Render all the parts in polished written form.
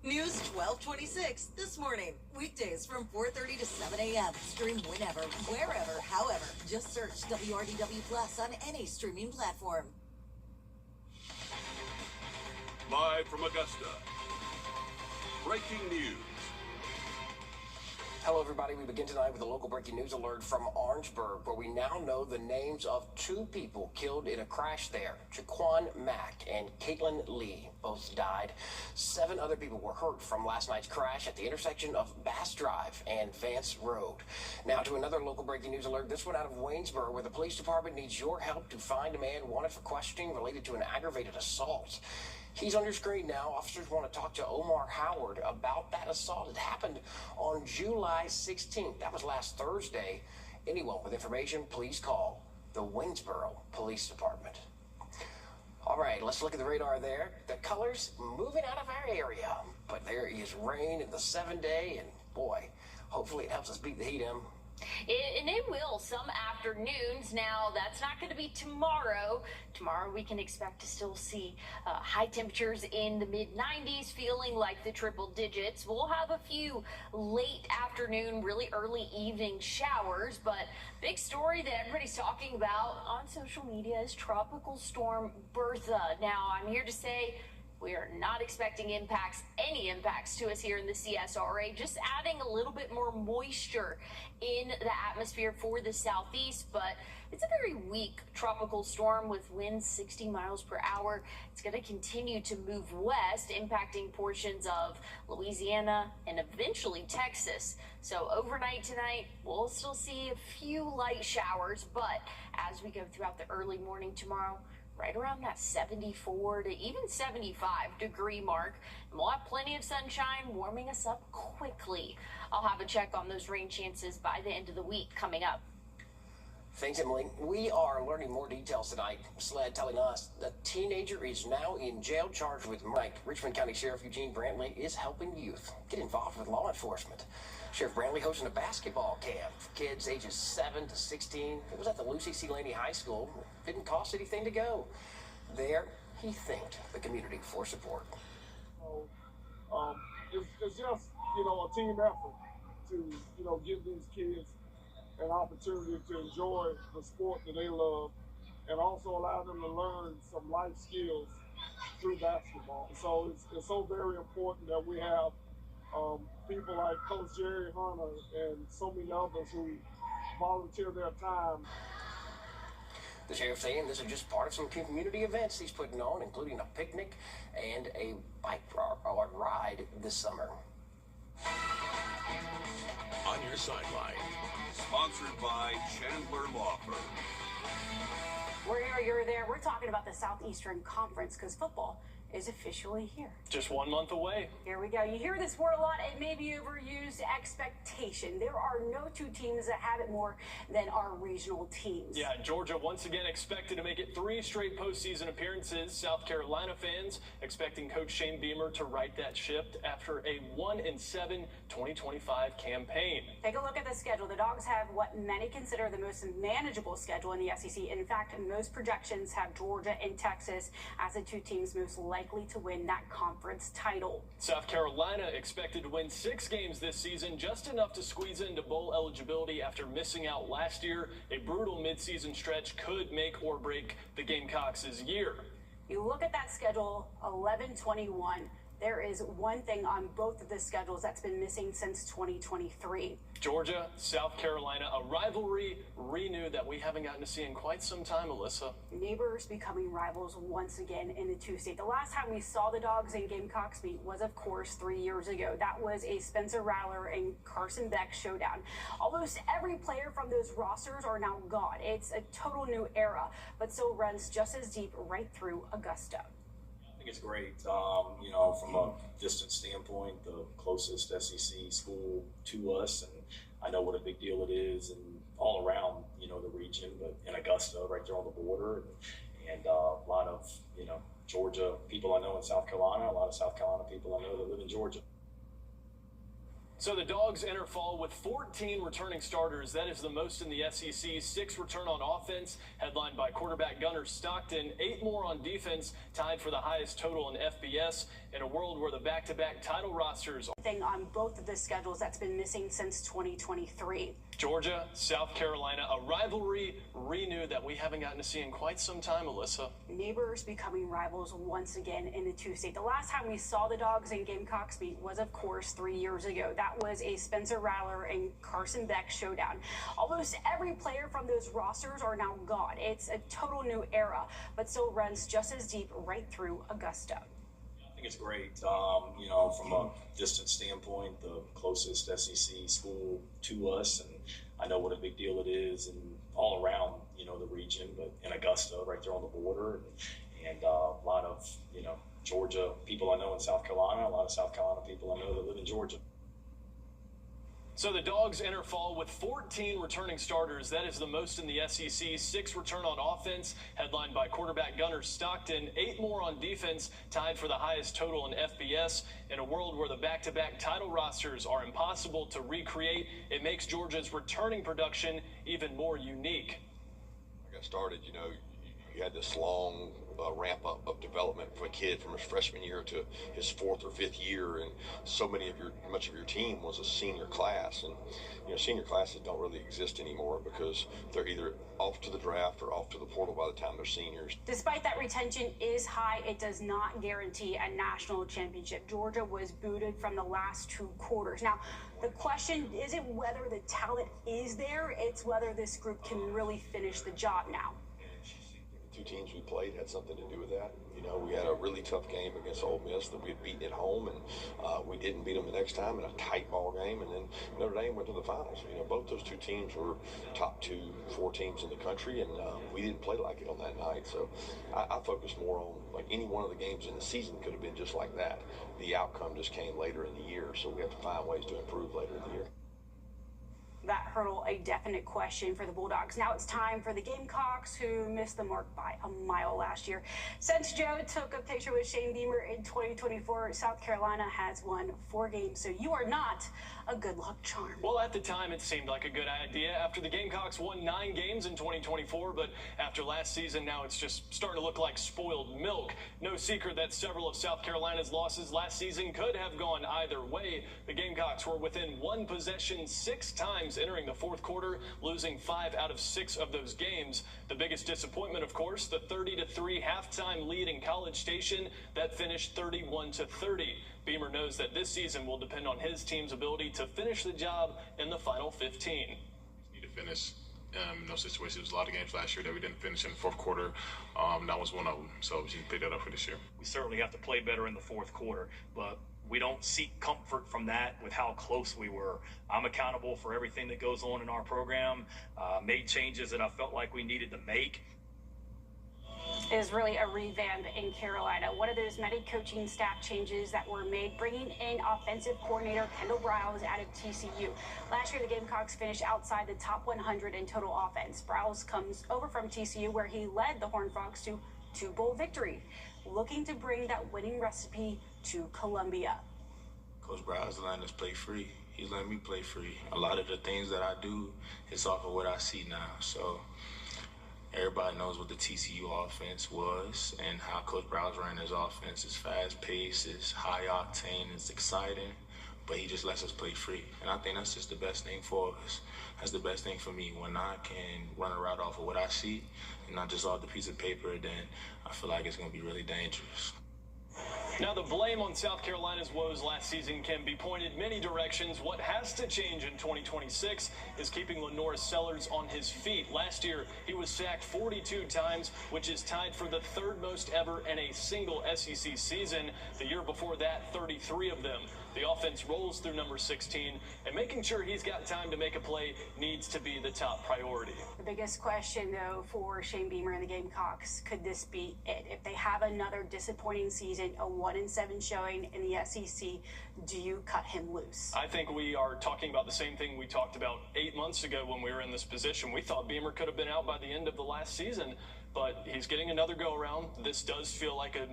News 1226 this morning. Weekdays from 4:30 to 7 a.m. Stream whenever, wherever, however. Just search WRDW Plus on any streaming platform. Live from Augusta. Breaking news. Hello, everybody. We begin tonight with a local breaking news alert from Orangeburg, where we now know the names of 2 people killed in a crash there. Jaquan Mack and Caitlin Lee both died. 7 other people were hurt from last night's crash at the intersection of Bass Drive and Vance Road. Now to another local breaking news alert, this one out of Waynesboro, where the police department needs your help to find a man wanted for questioning related to an aggravated assault. He's on your screen now. Officers want to talk to Omar Howard about that assault. It happened on July 16th. That was last Thursday. Anyone with information, please call the Waynesboro Police Department. All right, let's look at the radar there. The colors moving out of our area. But there is rain in the 7-day, and boy, hopefully it helps us beat the heat in. And it will some afternoons. Now, that's not going to be tomorrow. Tomorrow we can expect to still see high temperatures in the mid-90s, feeling like the triple digits. We'll have a few late afternoon, really early evening showers, but big story that everybody's talking about on social media is Tropical Storm Bertha. Now, I'm here to say we are not expecting any impacts to us here in the CSRA, just adding a little bit more moisture in the atmosphere for the southeast, but it's a very weak tropical storm with winds 60 miles per hour. It's going to continue to move west, impacting portions of Louisiana and eventually Texas. So overnight tonight, we'll still see a few light showers, but as we go throughout the early morning tomorrow, right around that 74 to even 75 degree mark. And we'll have plenty of sunshine warming us up quickly. I'll have a check on those rain chances by the end of the week coming up. Thanks, Emily. We are learning more details tonight. SLED telling us the teenager is now in jail charged with murder. Richmond County Sheriff Eugene Brantley is helping youth get involved with law enforcement. Sheriff Brantley hosting a basketball camp for kids ages 7 to 16. It was at the Lucy C. Laney High School. Didn't cost anything to go. There, he thanked the community for support. It's just, a team effort to, give these kids an opportunity to enjoy the sport that they love and also allow them to learn some life skills through basketball. So it's so very important that we have people like Coach Jerry Hunter and so many others who volunteer their time. The sheriff saying this is just part of some community events he's putting on, including a picnic and a bike ride this summer. On your sideline. Sponsored by Chandler Law Firm. Wherever you're there, we're talking about the Southeastern Conference because football is officially here. Just 1 month away. Here we go. You hear this word a lot. It may be overused. Expectation. There are no 2 teams that have it more than our regional teams. Yeah, Georgia once again expected to make it 3 straight postseason appearances. South Carolina fans expecting Coach Shane Beamer to right that ship after a 1-7 2025 campaign. Take a look at the schedule. The Dogs have what many consider the most manageable schedule in the SEC. In fact, most projections have Georgia and Texas as the 2 teams most likely to win that conference title. South Carolina expected to win 6 games this season, just enough to squeeze into bowl eligibility after missing out last year. A brutal midseason stretch could make or break the Gamecocks' year. You look at that schedule, 11-21. There is one thing on both of the schedules that's been missing since 2023. Georgia, South Carolina, a rivalry renewed that we haven't gotten to see in quite some time, Alyssa. Neighbors becoming rivals once again in the 2-state. The last time we saw the Dogs and Gamecocks meet was, of course, 3 years ago. That was a Spencer Rattler and Carson Beck showdown. Almost every player from those rosters are now gone. It's a total new era, but still runs just as deep right through Augusta. I think it's great. From a distance standpoint, the closest SEC school to us, and I know what a big deal it is, and all around, the region, but in Augusta, right there on the border, and a lot of, Georgia people I know in South Carolina, a lot of South Carolina people I know that live in Georgia. So the Dogs enter fall with 14 returning starters. That is the most in the SEC. 6 return on offense, headlined by quarterback Gunnar Stockton. 8 more on defense, tied for the highest total in FBS. In a world where the back-to-back title rosters thing on both of the schedules that's been missing since 2023. Georgia, South Carolina, a rivalry renewed that we haven't gotten to see in quite some time, Alyssa. Neighbors becoming rivals once again in the two-state. The last time we saw the Dogs and Gamecocks meet was, of course, 3 years ago. That was a Spencer Rattler and Carson Beck showdown. Almost every player from those rosters are now gone. It's a total new era, but still runs just as deep right through Augusta. I think it's great. From a distance standpoint, the closest SEC school to us, and I know what a big deal it is, and all around, the region, but in Augusta, right there on the border, and a lot of, Georgia people I know in South Carolina, a lot of South Carolina people I know that live in Georgia. So the Dogs enter fall with 14 returning starters. That is the most in the SEC. 6 return on offense, headlined by quarterback Gunnar Stockton. 8 more on defense, tied for the highest total in FBS. In a world where the back-to-back title rosters are impossible to recreate, it makes Georgia's returning production even more unique. I got started, you had this long ramp up of development for a kid from his freshman year to his 4th or 5th year, and much of your team was a senior class, and senior classes don't really exist anymore because they're either off to the draft or off to the portal by the time they're seniors. Despite that retention is high, it does not guarantee a national championship. Georgia was booted from the last 2 quarters. Now, the question isn't whether the talent is there, it's whether this group can really finish the job now. 2 teams we played had something to do with that. We had a really tough game against Ole Miss that we had beaten at home, and we didn't beat them the next time in a tight ball game, and then Notre Dame went to the finals. Both those 2 teams were top 4 teams in the country, and we didn't play like it on that night. So I focus more on, like, any one of the games in the season could have been just like that. The outcome just came later in the year, so we have to find ways to improve later in the year. That hurdle a definite question for the Bulldogs. Now it's time for the Gamecocks, who missed the mark by a mile last year. Since Joe took a picture with Shane Beamer in 2024, South Carolina has won 4 games, so you are not a good luck charm. Well, at the time, it seemed like a good idea after the Gamecocks won 9 games in 2024, but after last season, now it's just starting to look like spoiled milk. No secret that several of South Carolina's losses last season could have gone either way. The Gamecocks were within 1 possession 6 times entering the 4th quarter, losing 5 out of 6 of those games. The biggest disappointment, of course, the 30-3 halftime lead in College Station that finished 31-30. Beamer knows that this season will depend on his team's ability to finish the job in the final 15. We need to finish in those situations. There was a lot of games last year that we didn't finish in the 4th quarter. That was one of them, so we can pick that up for this year. We certainly have to play better in the 4th quarter, but we don't seek comfort from that with how close we were. I'm accountable for everything that goes on in our program, made changes that I felt like we needed to make. Is really a revamp in Carolina. One of those many coaching staff changes that were made, bringing in offensive coordinator Kendall Briles out of TCU. Last year, the Gamecocks finished outside the top 100 in total offense. Briles comes over from TCU, where he led the Horned Frogs to 2 bowl victories, looking to bring that winning recipe to Columbia. Coach Briles letting us play free. He's letting me play free. A lot of the things that I do is off of what I see now. So everybody knows what the TCU offense was and how Coach Briles ran his offense. It's fast-paced, it's high-octane, it's exciting, but he just lets us play free. And I think that's just the best thing for us. That's the best thing for me. When I can run a route off of what I see and not just off the piece of paper, then I feel like it's going to be really dangerous. Now, the blame on South Carolina's woes last season can be pointed many directions. What has to change in 2026 is keeping LaNorris Sellers on his feet. Last year, he was sacked 42 times, which is tied for the 3rd most ever in a single SEC season. The year before that, 33 of them. The offense rolls through number 16, and making sure he's got time to make a play needs to be the top priority. The biggest question, though, for Shane Beamer and the Gamecocks, could this be it? If they have another disappointing season, a 1-7 showing in the SEC, do you cut him loose? I think we are talking about the same thing we talked about 8 months ago when we were in this position. We thought Beamer could have been out by the end of the last season, but he's getting another go-around. This does feel like a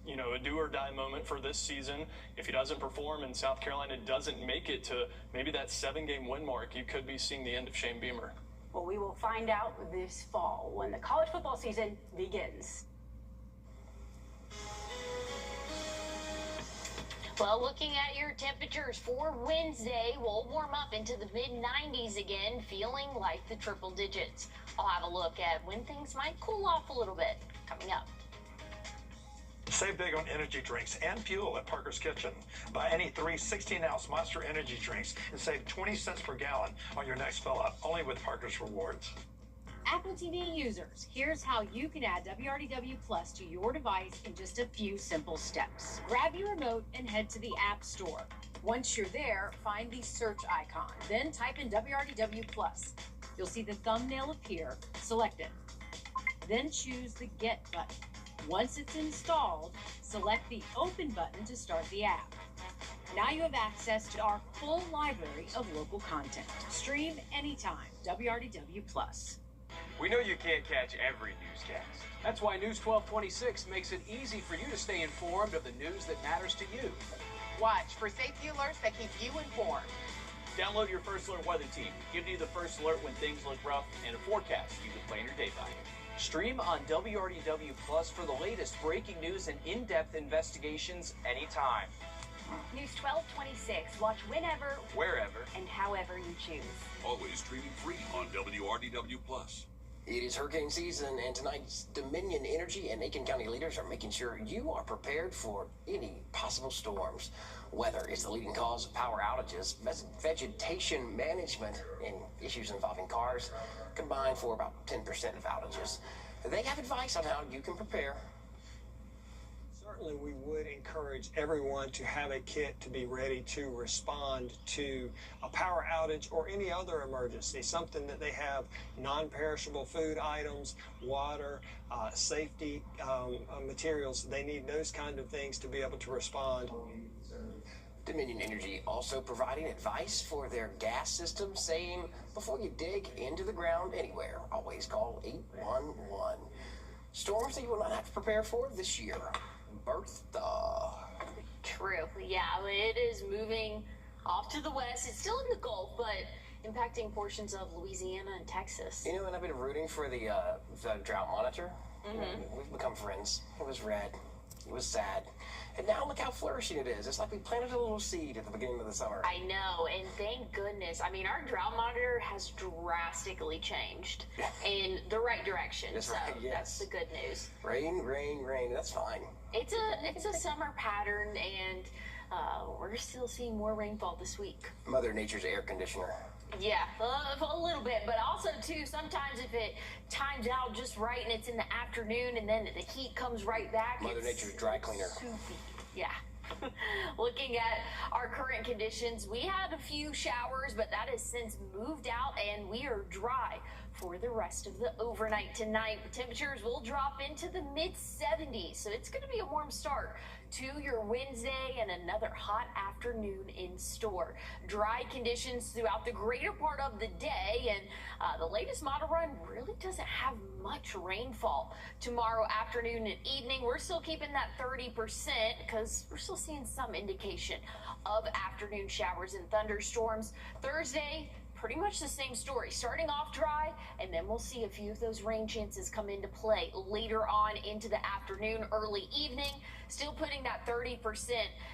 you know, a do or die moment for this season. If he doesn't perform and South Carolina doesn't make it to maybe that 7-game win mark, you could be seeing the end of Shane Beamer. Well, we will find out this fall when the college football season begins. Well, looking at your temperatures for Wednesday, we'll warm up into the mid-90s again, feeling like the triple digits. I'll have a look at when things might cool off a little bit coming up. Save big on energy drinks and fuel at Parker's Kitchen. Buy any 3 16-ounce Monster energy drinks and save 20 cents per gallon on your next fill-up, only with Parker's Rewards. Apple TV users, here's how you can add WRDW Plus to your device in just a few simple steps. Grab your remote and head to the App Store. Once you're there, find the search icon. Then type in WRDW Plus. You'll see the thumbnail appear. Select it. Then choose the Get button. Once it's installed, select the Open button to start the app. Now you have access to our full library of local content. Stream anytime. WRDW Plus. We know you can't catch every newscast. That's why News 1226 makes it easy for you to stay informed of the news that matters to you. Watch for safety alerts that keep you informed. Download your First Alert weather team. Gives you the first alert when things look rough and a forecast you can plan your day by. Stream on WRDW Plus for the latest breaking news and in-depth investigations anytime. News 1226. Watch whenever, wherever, and however you choose. Always streaming free on WRDW Plus. It is hurricane season, and tonight's Dominion Energy and Aiken County leaders are making sure you are prepared for any possible storms. Weather is the leading cause of power outages. Vegetation management and issues involving cars combine for about 10% of outages. They have advice on how you can prepare. Certainly, we would encourage everyone to have a kit to be ready to respond to a power outage or any other emergency, something that they have non-perishable food items, water, safety materials. They need those kind of things to be able to respond. Dominion Energy also providing advice for their gas system, saying before you dig into the ground anywhere, always call 811. Storms that you will not have to prepare for this year. Bertha. True. Yeah, it is moving off to the west. It's still in the Gulf, but impacting portions of Louisiana and Texas. You know, and I've been rooting for the drought monitor. Mm-hmm. We've become friends. It was red. It was sad. And now look how flourishing it is. It's like we planted a little seed at the beginning of the summer. I know, and thank goodness. I mean, our drought monitor has drastically changed in the right direction. That's so right, yes. That's the good news. Rain, rain, rain. That's fine. It's a summer pattern, and we're still seeing more rainfall this week. Mother Nature's air conditioner. Yeah, a little bit, but also too, sometimes if it times out just right and it's in the afternoon and then the heat comes right back. Mother Nature's dry cleaner. Soupy. Yeah. Looking at our current conditions, we had a few showers, but that has since moved out and we are dry for the rest of the overnight tonight. Temperatures will drop into the mid-70s, so it's going to be a warm start to your Wednesday and another hot afternoon in store. Dry conditions throughout the greater part of the day, and the latest model run really doesn't have much rainfall. Tomorrow afternoon and evening, we're still keeping that 30% because we're still seeing some indication of afternoon showers and thunderstorms. Thursday, pretty much the same story. Starting off dry, and then we'll see a few of those rain chances come into play later on into the afternoon, early evening. Still putting that 30%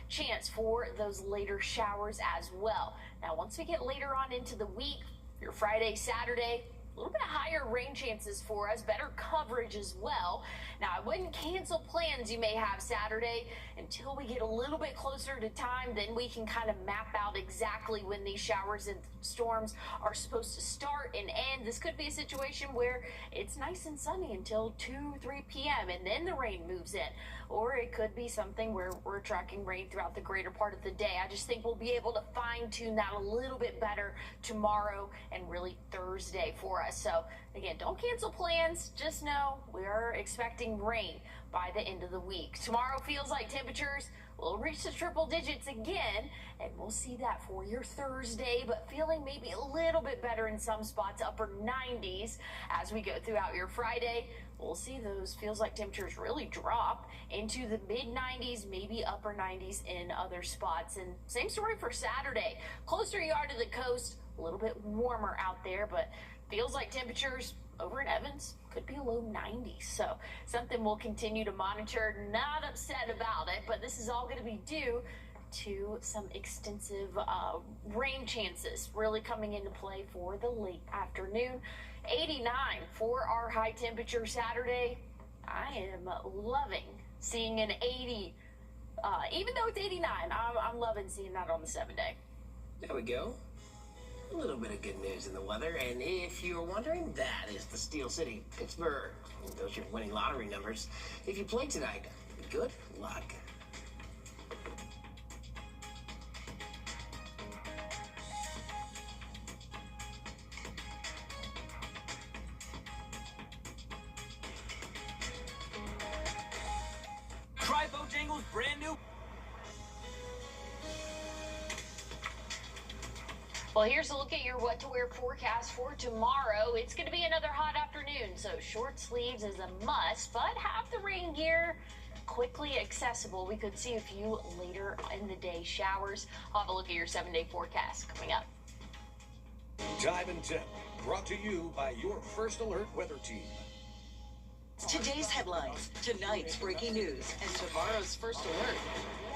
chance for those later showers as well. Now, once we get later on into the week, your Friday, Saturday, a little bit higher rain chances for us, better coverage as well. Now, I wouldn't cancel plans you may have Saturday until we get a little bit closer to time. Then we can kind of map out exactly when these showers and storms are supposed to start and end. This could be a situation where it's nice and sunny until 2, 3 p.m. and then the rain moves in. Or it could be something where we're tracking rain throughout the greater part of the day. I just think we'll be able to fine-tune that a little bit better tomorrow and really Thursday for us. So, again, don't cancel plans. Just know we are expecting rain by the end of the week. Tomorrow feels like temperatures will reach the triple digits again, and we'll see that for your Thursday, but feeling maybe a little bit better in some spots, upper 90s as we go throughout your Friday. we'll see those feels like temperatures really drop into the mid-90s, maybe upper 90s in other spots. And same story for Saturday. Closer you are to the coast, a little bit warmer out there, but feels like temperatures over in Evans could be low 90s. So something we'll continue to monitor. Not upset about it, but this is all going to be due to some extensive rain chances really coming into play for the late afternoon. 89 for our high temperature Saturday. I am loving seeing an 80. Even though it's 89, I'm loving seeing that on the 7-day. There we go. A little bit of good news in the weather, and if you're wondering, that is the Steel City, Pittsburgh. Those are your winning lottery numbers. If you play tonight, good luck. Try Bojangles' brand new. Well, here's a look at your what to wear forecast for tomorrow. It's going to be another hot afternoon, so short sleeves is a must, but have the rain gear quickly accessible. We could see a few later in the day showers. I'll have a look at your 7-day forecast coming up. Time and Temp, brought to you by your First Alert weather team. Today's headlines, tonight's breaking news, and tomorrow's First Alert.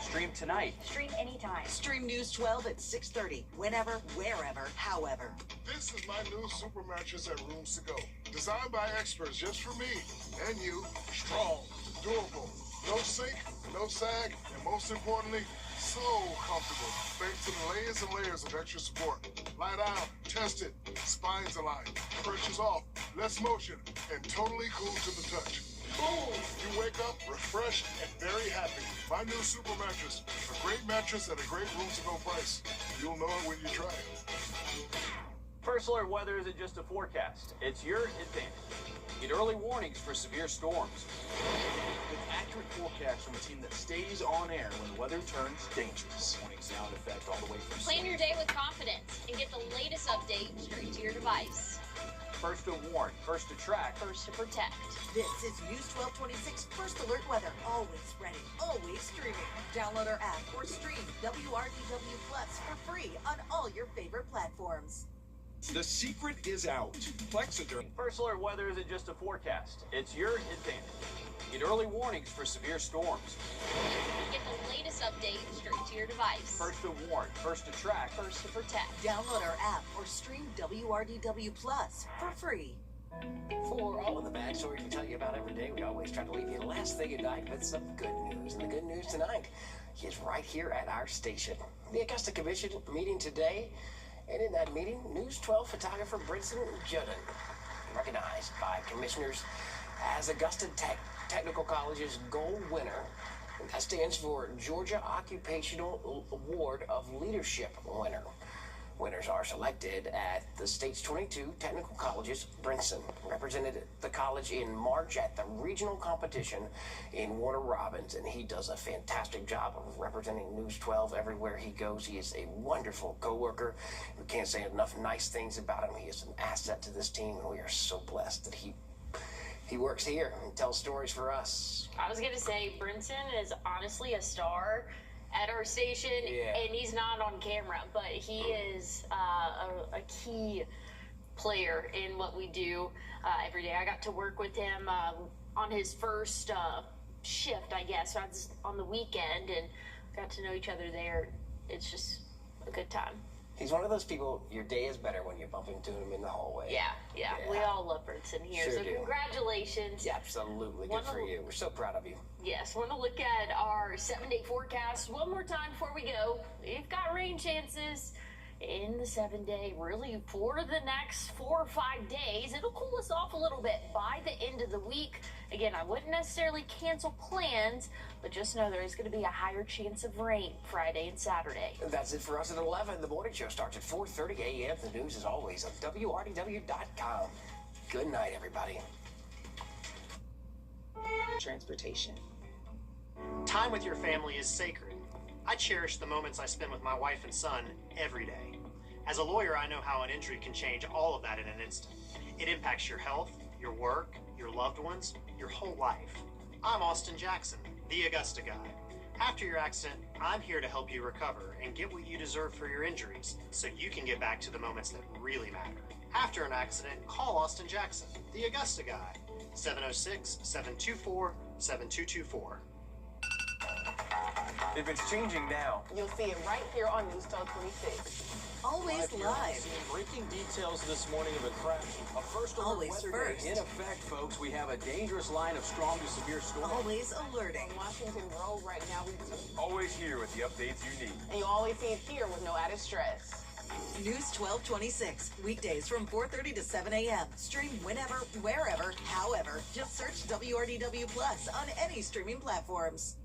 Stream tonight. Stream anytime. Stream News 12 at 6:30, whenever, wherever, however. This is my new super mattress at Rooms to Go. Designed by experts just for me and you. Strong, durable, no sink, no sag, and most importantly, so comfortable. Thanks to the layers and layers of extra support. Lie down, test it, spines aligned, pressure's off, less motion, and totally cool to the touch. Boom! You wake up refreshed and very happy. My new super mattress, a great mattress at a great Rooms to Go price. You'll know it when you try it. First Alert weather isn't just a forecast, it's your advantage. Get early warnings for severe storms. With accurate forecasts from a team that stays on air when the weather turns dangerous. Warning sound effect all the way from Plan your day with confidence and get the latest update straight to your device. first to warn, first to track, First to protect. This is News 1226 First Alert Weather. Always ready, always streaming. Download our app or stream WRDW Plus for free on all your favorite platforms. The secret is out. Plexiderm. First Alert weather isn't just a forecast, it's your advantage. Get early warnings for severe storms. Get the latest update straight to your device. First to warn, first to track, First to protect. Download our app or stream WRDW Plus for free. For all of the bad stories we tell you about every day, we always try to leave you the last thing at night with some good news. And the good news tonight is right here at our station. The Augusta Commission meeting today, and in that meeting, News 12 photographer Brinson Judden, recognized by commissioners as Augusta Technical College's gold winner. And that stands for Georgia Occupational Award of Leadership winner. Winners are selected at the state's 22 technical colleges. Brinson represented the college in March at the regional competition in Warner Robins, and he does a fantastic job of representing News 12 everywhere he goes. He is a wonderful coworker. We can't say enough nice things about him. He is an asset to this team, and we are so blessed that he works here and tells stories for us. I was going to say, Brinson is honestly a star at our station, and he's not on camera, but he is a key player in what we do every day. I got to work with him on his first shift, I guess, on the weekend, and got to know each other there. It's just a good time. He's one of those people, your day is better when you bump into him in the hallway. Yeah. We all love Brinson here. Sure so do. Congratulations. Yeah, absolutely. Good for you. We're so proud of you. Yes, want to look at our 7-day forecast one more time before we go. We've got rain chances in the 7-day, really for the next 4 or 5 days. It'll cool us off a little bit by the end of the week. Again, I wouldn't necessarily cancel plans, but just know there is going to be a higher chance of rain Friday and Saturday. That's it for us at 11. The morning show starts at 4:30 a.m. The news is always on WRDW.com. Good night, everybody. Transportation. Time with your family is sacred. I cherish the moments I spend with my wife and son every day. As a lawyer, I know how an injury can change all of that in an instant. It impacts your health, your work, your loved ones, your whole life. I'm Austin Jackson, the Augusta guy. After your accident, I'm here to help you recover and get what you deserve for your injuries so you can get back to the moments that really matter. After an accident, call Austin Jackson, the Augusta guy. 706-724-7224. If it's changing now, You'll see it right here on News 1226. Always live. Breaking details this morning of a crash. A first alert Always weather first. day in effect, folks. We have a dangerous line of strong to severe storms. Always alerting. On Washington Road right now, Always here with the updates you need. and you always see it here with no added stress. News 1226. Weekdays from 4:30 to 7 a.m. Stream whenever, wherever, however. Just search WRDW Plus on any streaming platforms.